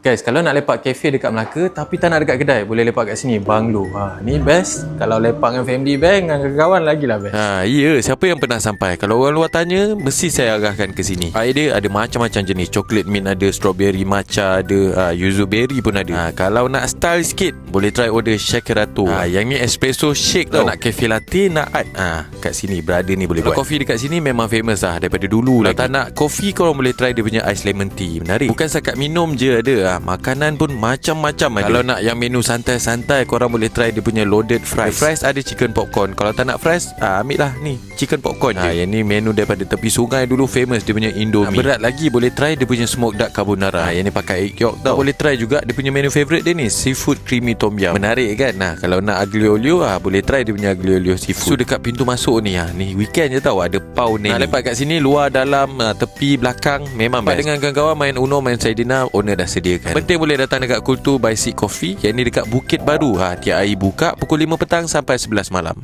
Guys, kalau nak lepak kafe dekat Melaka tapi tak nak dekat kedai, boleh lepak kat sini, Banglo. Ni best. Kalau lepak dengan family bang, dengan kawan lagilah best. Ya, siapa yang pernah sampai? Kalau orang luar tanya, mesti saya arahkan ke sini. Air dia ada macam-macam jenis. Coklat mint ada, strawberry matcha ada, yuzu berry pun ada. Kalau nak style sikit, boleh try order shakerato. Yang ni espresso shake tau. Nak cafe latte, nak art, kat sini brother ni boleh buat. Kopi dekat sini memang famous daripada dulu. Kalau tak nak kopi, korang boleh try dia punya ice lemon tea. Menarik. Bukan setakat minum je ada. Makanan pun macam-macam ada. Kalau nak yang menu santai-santai, korang boleh try dia punya loaded fries. Fries ada chicken popcorn. Kalau tak nak fries, ambil lah ni chicken popcorn je. Yang ni menu daripada tepi sungai dulu famous, dia punya Indomie. Berat lagi boleh try dia punya smoked duck carbonara. Yang ni pakai egg yolk tau. Boleh try juga dia punya menu favourite dia ni, seafood creamy tom yum. Menarik kan? Kalau nak aglio olio, boleh try dia punya aglio olio seafood. So dekat pintu masuk ni, ni weekend je tau, ada pau ni. Nak lepak kat sini, luar, dalam, tepi, belakang, memang best. Dengan kawan-kawan main Uno, main Saidina, owner dah sediakan. Penting boleh datang dekat Kultur by Seek Coffee. Yang ni dekat Bukit Baru. Tiap hari buka pukul 5 petang sampai 11 malam.